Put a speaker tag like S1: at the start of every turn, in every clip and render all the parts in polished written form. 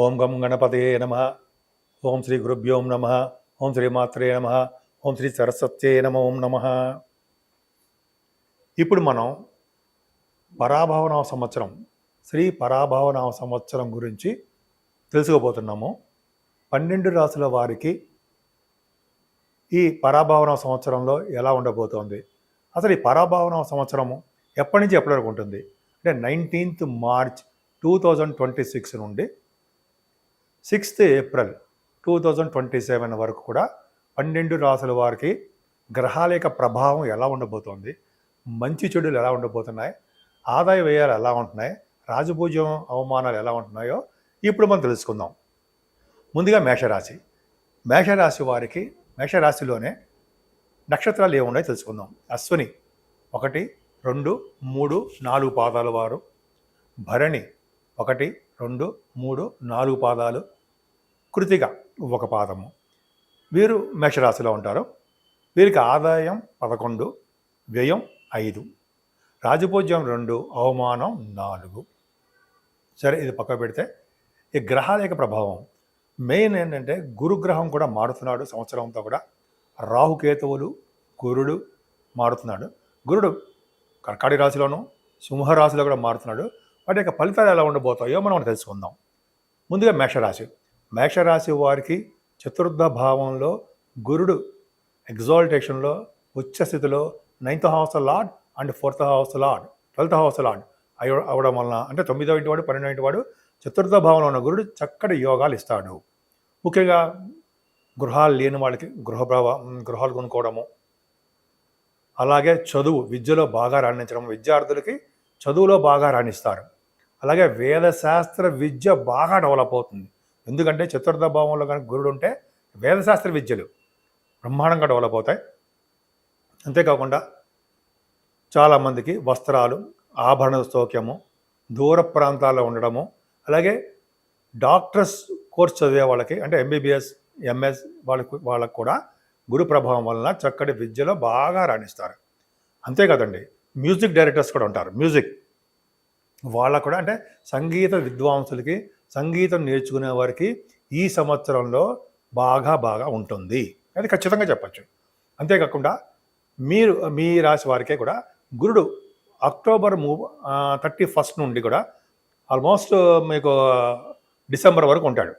S1: ఓం గం గణపతయే నమః. ఓం శ్రీ గురుభ్యో నమః. ఓం శ్రీ మాత్రే నమః. ఓం శ్రీ సరస్వత్యే నమో నమః. ఇప్పుడు మనం పరాభవనామ సంవత్సరం, శ్రీ పరాభవనామ సంవత్సరం గురించి తెలుసుకోబోతున్నాము. 12 రాసుల వారికి ఈ పరాభవనామ సంవత్సరంలో ఎలా ఉండబోతోంది, అసలు ఈ పరాభవనామ సంవత్సరము ఎప్పటి నుంచి ఎప్పటి వరకు ఉంటుంది అంటే 19th మార్చ్ 2026 నుండి 6th ఏప్రిల్ 2027 వరకు కూడా 12 రాసుల వారికి గ్రహాల యొక్క ప్రభావం ఎలా ఉండబోతోంది, మంచి చెడులు ఎలా ఉండబోతున్నాయి, ఆదాయ వ్యయాలు ఎలా ఉంటున్నాయి, రాజపూజ్యం అవమానాలు ఎలా ఉంటున్నాయో ఇప్పుడు మనం తెలుసుకుందాం. ముందుగా మేషరాశి. మేషరాశి వారికి మేషరాశిలోనే నక్షత్రాలు ఏమున్నాయో తెలుసుకుందాం. అశ్విని 1, 2, 3, 4 పాదాల వారు, భరణి 1, 2, 3, 4 పాదాలు, కృతిక 1 పాదము. వీరు మేషరాశిలో ఉంటారు. వీరికి ఆదాయం 11, వ్యయం 5, రాజపూజ్యం 2, అవమానం 4. సరే, ఇది పక్క పెడితే ఈ గ్రహాల యొక్క ప్రభావం మెయిన్ ఏంటంటే గురుగ్రహం కూడా మారుతున్నాడు సంవత్సరం అంతా కూడా. రాహుకేతువులు, గురుడు మారుతున్నాడు. గురుడు కర్కాటక రాశిలోను సింహరాశిలో కూడా మారుతున్నాడు. వాటి యొక్క ఫలితాలు ఎలా ఉండబోతాయో మనం తెలుసుకుందాం. ముందుగా మేషరాశి. మేషరాశి వారికి చతుర్థ భావంలో గురుడు ఎగ్జాల్టేషన్లో ఉచ్చ స్థితిలో 9th house lord and 4th house lord 12th house lord అవడం వలన, అంటే 9వ ఇంటి వాడు 12వ ఇంటి వాడు చతుర్థ భావంలో ఉన్న గురుడు చక్కటి యోగాలు ఇస్తాడు. ముఖ్యంగా గృహాలు లేని వాళ్ళకి గృహాలు కొనుక్కోవడము, అలాగే చదువు విద్యలో బాగా రాణించడం, విద్యార్థులకి చదువులో బాగా రాణిస్తారు. అలాగే వేదశాస్త్ర విద్య బాగా డెవలప్ అవుతుంది. ఎందుకంటే చతుర్థ భావంలో కనుక గురుడు ఉంటే వేదశాస్త్ర విద్యలు బ్రహ్మాండంగా డెవలప్ అవుతాయి. అంతేకాకుండా చాలామందికి వస్త్రాలు, ఆభరణ సౌఖ్యము, దూర ప్రాంతాల్లో ఉండడము, అలాగే డాక్టర్స్ కోర్స్ చదివే వాళ్ళకి అంటే ఎంబీబీఎస్, ఎంఎస్ వాళ్ళకు కూడా గురు ప్రభావం వలన చక్కటి విద్యలో బాగా రాణిస్తారు. అంతేకాదండి, మ్యూజిక్ డైరెక్టర్స్ కూడా ఉంటారు. మ్యూజిక్ వాళ్ళకు కూడా అంటే సంగీత విద్వాంసులకి, సంగీతం నేర్చుకునే వారికి ఈ సంవత్సరంలో బాగా ఉంటుంది. అది ఖచ్చితంగా చెప్పచ్చు. అంతేకాకుండా మీ రాశి వారికే కూడా గురుడు అక్టోబర్ 31 నుండి కూడా ఆల్మోస్ట్ మీకు డిసెంబర్ వరకు ఉంటాడు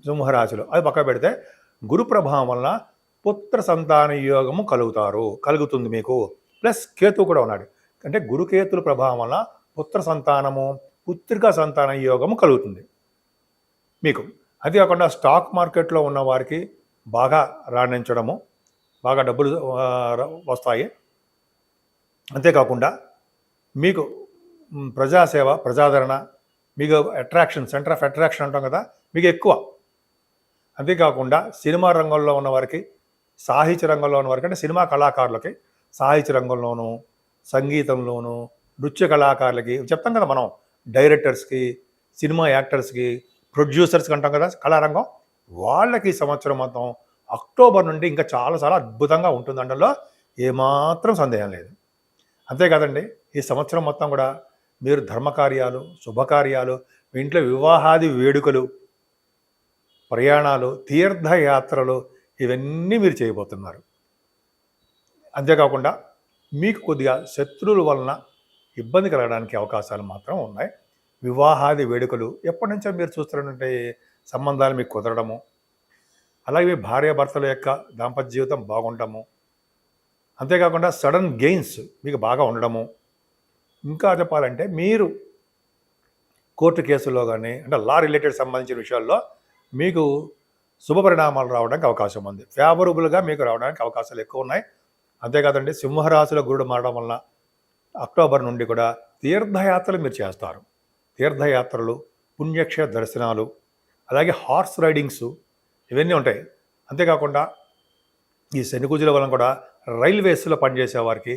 S1: సింహరాశిలో. అది పక్క పెడితే గురు ప్రభావం వలన పుత్ర సంతాన యోగము కలుగుతుంది మీకు. ప్లస్ కేతు కూడా ఉన్నాడు. అంటే గురుకేతుల ప్రభావం వలన పుత్ర సంతానము, పుత్రికా సంతాన యోగము కలుగుతుంది మీకు. అది కాకుండా స్టాక్ మార్కెట్లో ఉన్న వారికి బాగా రాణించడము, బాగా డబ్బులు వస్తాయి. అంతేకాకుండా మీకు ప్రజాసేవ, ప్రజాదరణ, మీకు అట్రాక్షన్, సెంటర్ ఆఫ్ అట్రాక్షన్ అంటాం కదా, మీకు ఎక్కువ. అంతేకాకుండా సినిమా రంగంలో ఉన్న వారికి, సాహిత్య రంగంలో ఉన్న వారికి, అంటే సినిమా కళాకారులకి సాహిత్య రంగంలోనూ, సంగీతంలోనూ, నృత్య కళాకారులకి చెప్తాం కదా మనం, డైరెక్టర్స్కి, సినిమా యాక్టర్స్కి, ప్రొడ్యూసర్స్కి అంటాం కదా కళారంగం, వాళ్ళకి ఈ సంవత్సరం మొత్తం అక్టోబర్ నుండి ఇంకా చాలా అద్భుతంగా ఉంటుంది అనడంలో ఏమాత్రం సందేహం లేదు. అంతేకాదండి, ఈ సంవత్సరం మొత్తం కూడా మీరు ధర్మకార్యాలు, శుభకార్యాలు, మీ ఇంట్లో వివాహాది వేడుకలు, ప్రయాణాలు, తీర్థయాత్రలు ఇవన్నీ మీరు చేయబోతున్నారు. అంతేకాకుండా మీకు కొద్దిగా శత్రువుల వలన ఇబ్బంది కలగడానికి అవకాశాలు మాత్రం ఉన్నాయి. వివాహాది వేడుకలు ఎప్పటి నుంచో మీరు చూస్తున్నటువంటి సంబంధాలు మీకు కుదరడము, అలాగే భార్యాభర్తల యొక్క దాంపత్య జీవితం బాగుండటము, అంతేకాకుండా సడన్ గెయిన్స్ మీకు బాగా ఉండడము. ఇంకా చెప్పాలంటే మీరు కోర్టు కేసుల్లో కానీ, అంటే లా రిలేటెడ్ సంబంధించిన విషయాల్లో మీకు శుభ పరిణామాలు రావడానికి అవకాశం ఉంది. ఫేవరబుల్గా మీకు రావడానికి అవకాశాలు ఎక్కువ ఉన్నాయి. అంతేకాదండి, సింహరాశిలో గురుడు మారడం వలన అక్టోబర్ నుండి కూడా తీర్థయాత్రలు మీరు చేస్తారు. తీర్థయాత్రలు, పుణ్యక్షేత్ర దర్శనాలు, అలాగే హార్స్ రైడింగ్స్ ఇవన్నీ ఉంటాయి. అంతేకాకుండా ఈ శని కుజుల వలన కూడా రైల్వేస్లో పనిచేసే వారికి,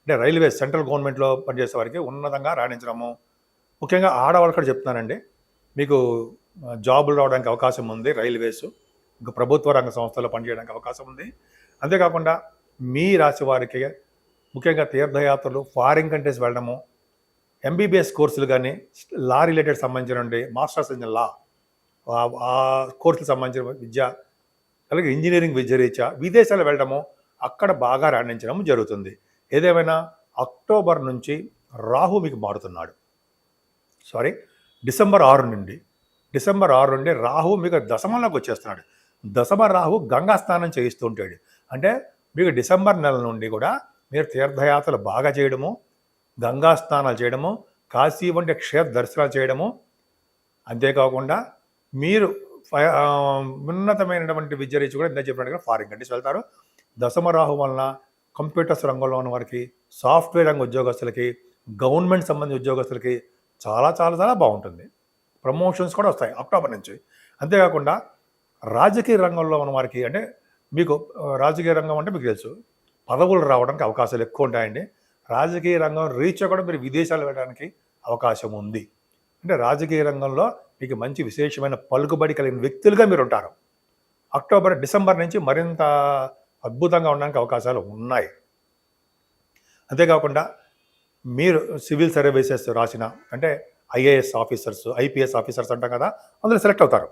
S1: అంటే రైల్వేస్ సెంట్రల్ గవర్నమెంట్లో పనిచేసే వారికి ఉన్నతంగా రాణించడము. ముఖ్యంగా ఆడవాళ్ళు కూడా చెప్తున్నానండి, మీకు జాబులు రావడానికి అవకాశం ఉంది. రైల్వేస్, ఇంకా ప్రభుత్వ రంగ సంస్థల్లో పనిచేయడానికి అవకాశం ఉంది. అంతేకాకుండా మీ రాశి వారికి ముఖ్యంగా తీర్థయాత్రలు, ఫారిన్ కంట్రీస్ వెళ్ళడము, ఎంబీబీఎస్ కోర్సులు కానీ, లా రిలేటెడ్ సంబంధించిన మాస్టర్స్ ఇన్ లా ఆ కోర్సులకు సంబంధించిన విద్య, అలాగే ఇంజనీరింగ్ విద్య రీత్యా విదేశాలు వెళ్ళడము, అక్కడ బాగా రాణించడం జరుగుతుంది. ఏదేమైనా అక్టోబర్ నుంచి రాహు మీకు మారుతున్నాడు. డిసెంబర్ 6 నుండి రాహు మీకు దశమంలోకి వచ్చేస్తున్నాడు. దశమ రాహు గంగా స్నానం చేయిస్తూ ఉంటాడు. అంటే మీకు డిసెంబర్ నెల నుండి కూడా మీరు తీర్థయాత్రలు బాగా చేయడము, గంగా స్నానాలు చేయడము, కాశీ వంటి క్షేత్ర దర్శనాలు చేయడము, అంతేకాకుండా మీరు ఉన్నతమైనటువంటి విద్య రీతి కూడా ఇంత చెప్పినట్టుగా ఫారిన్ కంట్రీస్ వెళ్తారు. దశమ రాహు వలన కంప్యూటర్స్ రంగంలో ఉన్న వారికి, సాఫ్ట్వేర్ రంగ ఉద్యోగస్తులకి, గవర్నమెంట్ సంబంధించిన ఉద్యోగస్తులకి చాలా చాలా చాలా బాగుంటుంది. ప్రమోషన్స్ కూడా వస్తాయి అక్టోబర్ నుంచి. అంతేకాకుండా రాజకీయ రంగంలో ఉన్న వారికి, అంటే మీకు రాజకీయ రంగం అంటే మీకు తెలుసు, పదవులు రావడానికి అవకాశాలు ఎక్కువ ఉంటాయండి. రాజకీయ రంగం రీచ్ కూడా మీరు విదేశాలు వెళ్ళడానికి అవకాశం ఉంది. అంటే రాజకీయ రంగంలో మీకు మంచి విశేషమైన పలుకుబడి కలిగిన వ్యక్తులుగా మీరు ఉంటారు. డిసెంబర్ నుంచి మరింత అద్భుతంగా ఉండడానికి అవకాశాలు ఉన్నాయి. అంతేకాకుండా మీరు సివిల్ సర్వీసెస్ రాసిన, అంటే ఐఏఎస్ ఆఫీసర్స్, ఐపీఎస్ ఆఫీసర్స్ అంటాం కదా, అందులో సెలెక్ట్ అవుతారు.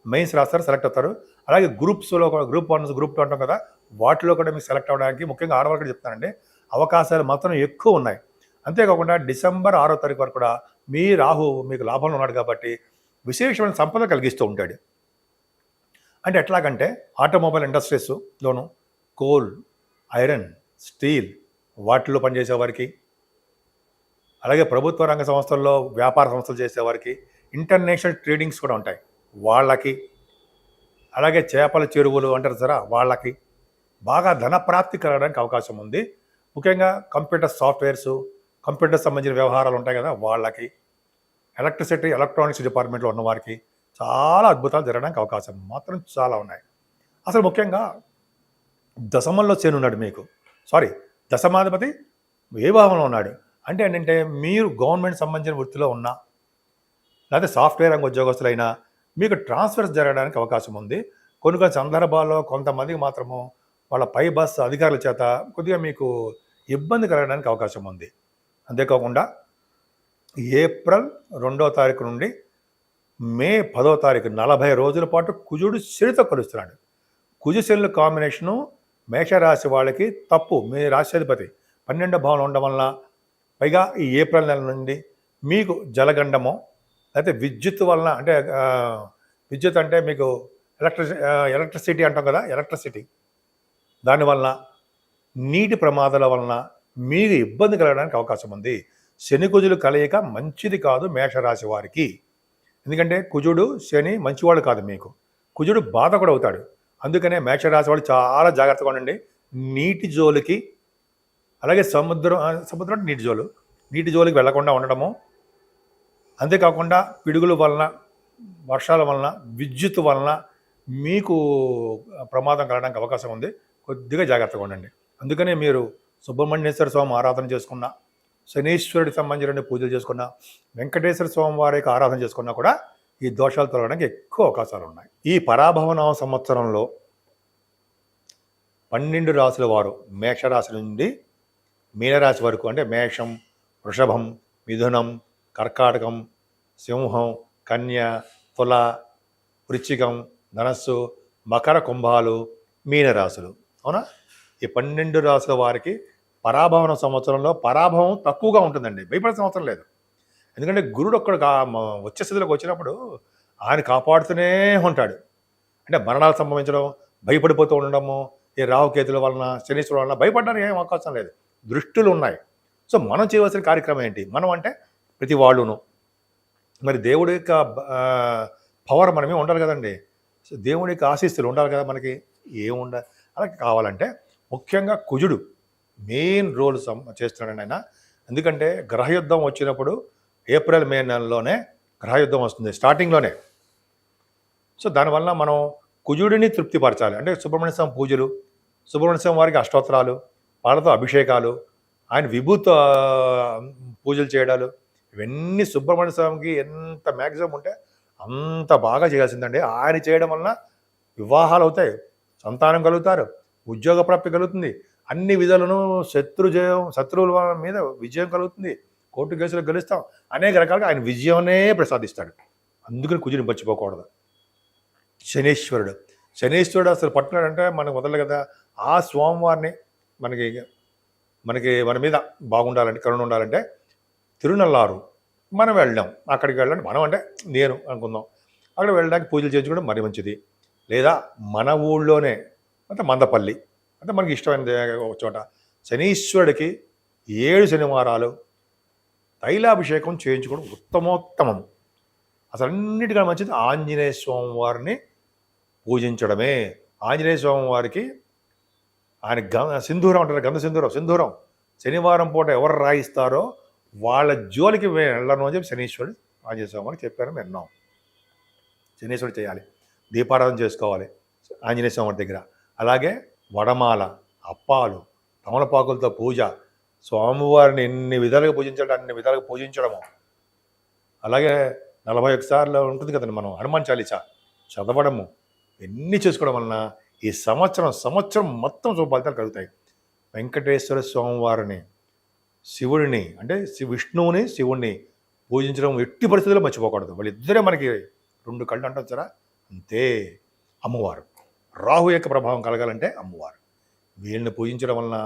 S1: మెయిన్స్ రాస్తారు, సెలెక్ట్ అవుతారు. అలాగే గ్రూప్స్లో కూడా, గ్రూప్ 1, గ్రూప్ 2 అంటాం కదా, వాటిలో కూడా మీకు సెలెక్ట్ అవ్వడానికి, ముఖ్యంగా ఆడవాళ్ళకి చెప్తానండి, అవకాశాలు మాత్రం ఎక్కువ ఉన్నాయి. అంతేకాకుండా డిసెంబర్ 6వ తారీఖు వరకు కూడా మీ రాహు మీకు లాభంలో ఉన్నాడు కాబట్టి విశేషమైన సంపద కలిగిస్తూ ఉంటాడు. అంటే ఎట్లాగంటే ఆటోమొబైల్ ఇండస్ట్రీస్లోను, కోల్, ఐరన్, స్టీల్ వాటిల్లో పనిచేసే వారికి, అలాగే ప్రభుత్వ రంగ సంస్థల్లో వ్యాపార సంస్థలు చేసేవారికి, ఇంటర్నేషనల్ ట్రేడింగ్స్ కూడా ఉంటాయి వాళ్ళకి, అలాగే చేపల చెరువులు అంటారు సరే వాళ్ళకి బాగా ధన ప్రాప్తి కలగడానికి అవకాశం ఉంది. ముఖ్యంగా కంప్యూటర్ సాఫ్ట్వేర్స్, కంప్యూటర్ సంబంధించిన వ్యవహారాలు ఉంటాయి కదా వాళ్ళకి, ఎలక్ట్రిసిటీ, ఎలక్ట్రానిక్స్ డిపార్ట్మెంట్లో ఉన్నవారికి చాలా అద్భుతాలు జరగడానికి అవకాశం మాత్రం చాలా ఉన్నాయి. అసలు ముఖ్యంగా దశమంలో శని ఉన్నాడు మీకు, దశమాధిపతి ఏ భావంలో ఉన్నాడు అంటే ఏంటంటే, మీరు గవర్నమెంట్ సంబంధించిన వృత్తిలో ఉన్నా, లేకపోతే సాఫ్ట్వేర్ రంగ ఉద్యోగస్తులైనా మీకు ట్రాన్స్ఫర్స్ జరగడానికి అవకాశం ఉంది. కొన్ని కొన్ని సందర్భాల్లో కొంతమందికి మాత్రము వాళ్ళ పై బస్ అధికారుల చేత కొద్దిగా మీకు ఇబ్బంది కలగడానికి అవకాశం ఉంది. అంతేకాకుండా ఏప్రిల్ 2వ తారీఖు నుండి మే 10వ తారీఖు 40 రోజుల పాటు కుజుడు శనితో కలుస్తున్నాడు. కుజు శనుల కాంబినేషను మేషరాశి వాళ్ళకి తప్పు. మీ రాశ్యాధిపతి 12వ భావంలో ఉండడం వలన, పైగా ఈ ఏప్రిల్ నెల నుండి మీకు జలగండమో, లేకపోతే విద్యుత్ వలన, అంటే విద్యుత్ అంటే మీకు ఎలక్ట్రిసిటీ అంటాం కదా, ఎలక్ట్రిసిటీ దానివలన, నీటి ప్రమాదాల వలన మీకు ఇబ్బంది కలగడానికి అవకాశం ఉంది. శని కుజులు కలయిక మంచిది కాదు మేషరాశి వారికి. ఎందుకంటే కుజుడు శని మంచివాడు కాదు, మీకు కుజుడు బాధ కూడా అవుతాడు. అందుకనే మేషరాశి వాళ్ళు చాలా జాగ్రత్తగా ఉండండి. నీటి జోలికి, అలాగే సముద్రం నీటి జోలికి వెళ్లకుండా ఉండడము, అంతేకాకుండా పిడుగుల వలన, వర్షాల వలన, విద్యుత్ వలన మీకు ప్రమాదం కలగడానికి అవకాశం ఉంది. కొద్దిగా జాగ్రత్తగా ఉండండి. అందుకనే మీరు సుబ్రహ్మణ్యేశ్వర స్వామి ఆరాధన చేసుకున్నా, శనీశ్వరుడికి సంబంధించిన పూజలు చేసుకున్నా, వెంకటేశ్వర స్వామి వారికి ఆరాధన చేసుకున్నా కూడా ఈ దోషాలు తొలగడానికి ఎక్కువ అవకాశాలు ఉన్నాయి. ఈ పరాభవనామ సంవత్సరంలో 12 రాశుల వారు మేషరాశి నుండి మీనరాశి వరకు, అంటే మేషం, వృషభం, మిథునం, కర్కాటకం, సింహం, కన్య, తుల, వృశ్చికం, ధనస్సు, మకర, కుంభాలు మీనరాశులు. అవునా? ఈ 12 రాశుల వారికి పరాభవన సంవత్సరంలో పరాభవం తక్కువగా ఉంటుందండి. భయపడాల్సిన అవసరం లేదు. ఎందుకంటే గురుడు ఒక్కడు వచ్చే స్థితిలోకి వచ్చినప్పుడు ఆయన కాపాడుతూనే ఉంటాడు. అంటే మరణాలు సంభవించడం, భయపడిపోతూ ఉండడము, ఈ రాహుకేతుల వలన, శనీశ్వరుల వలన భయపడడానికి ఏం అవకాశం లేదు. దృష్టులు ఉన్నాయి. సో మనం చేయవలసిన కార్యక్రమం ఏంటి? మనం అంటే ప్రతి వాళ్ళును మరి దేవుడి యొక్క పవర్ మనమే ఉండాలి కదండి. సో దేవుడి యొక్క ఆశీస్సులు ఉండాలి కదా మనకి. ఏముండాలి అలాగే కావాలంటే ముఖ్యంగా కుజుడు మెయిన్ రోల్ చేస్తున్నాడండి ఆయన. ఎందుకంటే గ్రహయుద్ధం వచ్చినప్పుడు ఏప్రిల్ మే నెలలోనే గ్రహయుద్ధం వస్తుంది, స్టార్టింగ్లోనే. సో దానివల్ల మనం కుజుడిని తృప్తిపరచాలి. అంటే సుబ్రహ్మణ్య స్వామి పూజలు, సుబ్రహ్మణ్య స్వామి వారికి అష్టోత్తరాలు, పాలతో అభిషేకాలు, ఆయన విభూత పూజలు చేయడాలు, ఇవన్నీ సుబ్రహ్మణ్య స్వామికి ఎంత మ్యాక్సిమం ఉంటే అంత బాగా చేయాల్సిందండి. ఆయన చేయడం వలన వివాహాలు అవుతాయి, సంతానం కలుగుతారు, ఉద్యోగ ప్రాప్తి కలుగుతుంది, అన్ని విధాలను శత్రువుల మీద విజయం కలుగుతుంది, కోర్టు కేసులు గెలుస్తాం, అనేక రకాలుగా ఆయన విజయమే ప్రసాదిస్తాడు. అందుకని కుజుని మర్చిపోకూడదు. శనీశ్వరుడు అసలు పట్టుకున్నాడంటే మనకు వదలదు కదా. ఆ స్వామివారిని మనకి మనకి మన మీద బాగుండాలంటే, కరుణ ఉండాలంటే తిరునల్లారు మనం వెళ్ళాం. అక్కడికి వెళ్ళండి, మనం అంటే నేను అనుకుందాం. అక్కడ వెళ్ళడానికి పూజలు చేయించుకోవడం మరి మంచిది. లేదా మన ఊళ్ళోనే అంటే మందపల్లి అంటే మనకి ఇష్టమైన ఒక చోట శనీశ్వరుడికి 7 శనివారాలు తైలాభిషేకం చేయించుకోవడం ఉత్తమోత్తమం. అసలు అన్నిటికన్నా మంచిది ఆంజనేయ స్వామి వారిని పూజించడమే. ఆంజనేయ స్వామి వారికి ఆయన సింధూరం అంటారు, గంధ సింధూరం శనివారం పూట ఎవరు రాయిస్తారో వాళ్ళ జోలికి వెళ్ళను అని చెప్పి శనీశ్వరుడు ఆంజనేయ స్వామి వారికి చెప్పారు. విన్నాం. శనీశ్వరుడు చేయాలి, దీపారాధన చేసుకోవాలి ఆంజనేయ స్వామి దగ్గర. అలాగే వడమాల, అప్పాలు, తమలపాకులతో పూజ, స్వామివారిని ఎన్ని విధాలుగా పూజించాలంటే అన్ని విధాలుగా పూజించడము. అలాగే 41 సార్లు ఉంటుంది కదండి, మనం హనుమాన్ చాలీసా చదవడము, ఎన్ని చేసుకోవడం వలన ఈ సంవత్సరం మొత్తం ఫలితాలు కలుగుతాయి. వెంకటేశ్వర స్వామివారిని, శివుడిని అంటే విష్ణువుని శివుణ్ణి పూజించడం ఎట్టి పరిస్థితుల్లో మర్చిపోకూడదు. వాళ్ళిద్దరే మనకి 2 కళ్ళు అంటారు సరే, అంతే. అమ్మవారు, రాహు యొక్క ప్రభావం కలగాలంటే అమ్మవారు. వీళ్ళని పూజించడం వలన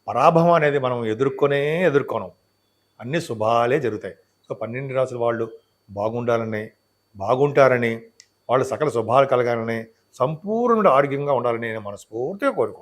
S1: పరాభవం అనేది మనం ఎదుర్కొనం, అన్ని శుభాలే జరుగుతాయి. సో 12 రాసుల వాళ్ళు బాగుంటారని, వాళ్ళు సకల శుభాలు కలగాలని, సంపూర్ణ ఆరోగ్యంగా ఉండాలని నేను మనస్ఫూర్తిగా కోరుకుంటున్నాను.